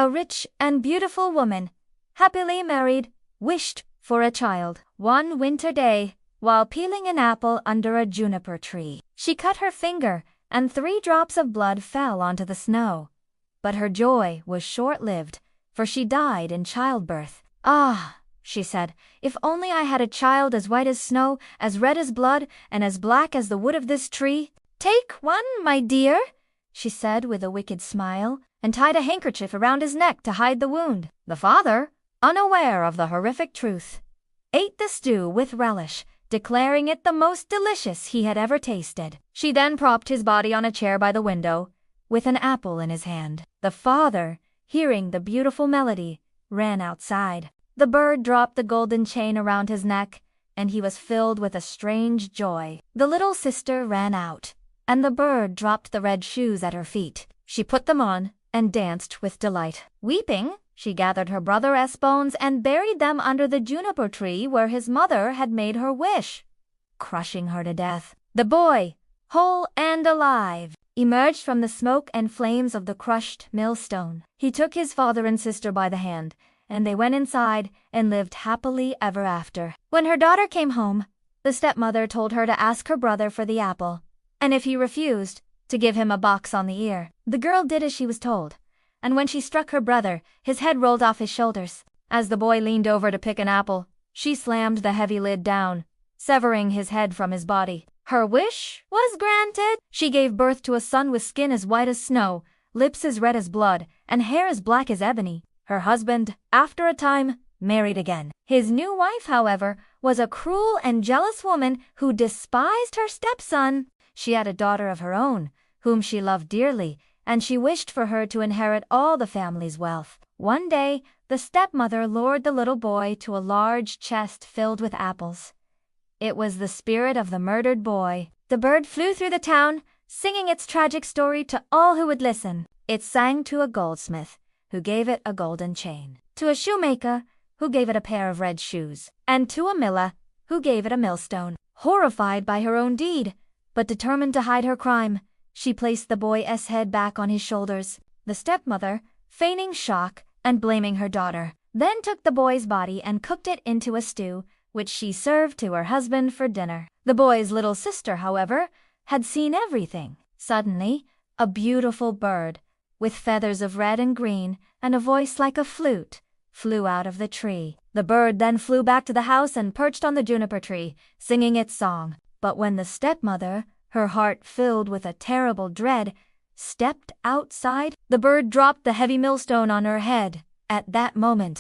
A rich and beautiful woman, happily married, wished for a child. One winter day, while peeling an apple under a juniper tree, she cut her finger, and 3 drops of blood fell onto the snow. But her joy was short-lived, for she died in childbirth. "Ah," she said, "if only I had a child as white as snow, as red as blood, and as black as the wood of this tree." "Take one, my dear," she said with a wicked smile, and tied a handkerchief around his neck to hide the wound. The father, unaware of the horrific truth, ate the stew with relish, declaring it the most delicious he had ever tasted. She then propped his body on a chair by the window, with an apple in his hand. The father, hearing the beautiful melody, ran outside. The bird dropped the golden chain around his neck, and he was filled with a strange joy. The little sister ran out, and the bird dropped the red shoes at her feet. She put them on and danced with delight. Weeping, she gathered her brother's bones and buried them under the juniper tree where his mother had made her wish, crushing her to death. The boy, whole and alive, emerged from the smoke and flames of the crushed millstone. He took his father and sister by the hand, and they went inside and lived happily ever after. When her daughter came home, the stepmother told her to ask her brother for the apple, and if he refused, to give him a box on the ear. The girl did as she was told, and when she struck her brother, his head rolled off his shoulders. As the boy leaned over to pick an apple, she slammed the heavy lid down, severing his head from his body. Her wish was granted. She gave birth to a son with skin as white as snow, lips as red as blood, and hair as black as ebony. Her husband, after a time, married again. His new wife, however, was a cruel and jealous woman who despised her stepson. She had a daughter of her own, whom she loved dearly, and she wished for her to inherit all the family's wealth. One day, the stepmother lured the little boy to a large chest filled with apples. It was the spirit of the murdered boy. The bird flew through the town, singing its tragic story to all who would listen. It sang to a goldsmith, who gave it a golden chain, to a shoemaker, who gave it a pair of red shoes, and to a miller, who gave it a millstone. Horrified by her own deed, but determined to hide her crime, she placed the boy's head back on his shoulders. The stepmother, feigning shock and blaming her daughter, then took the boy's body and cooked it into a stew, which she served to her husband for dinner. The boy's little sister, however, had seen everything. Suddenly, a beautiful bird, with feathers of red and green and a voice like a flute, flew out of the tree. The bird then flew back to the house and perched on the juniper tree, singing its song. But when the stepmother, her heart filled with a terrible dread, stepped outside, the bird dropped the heavy millstone on her head. At that moment,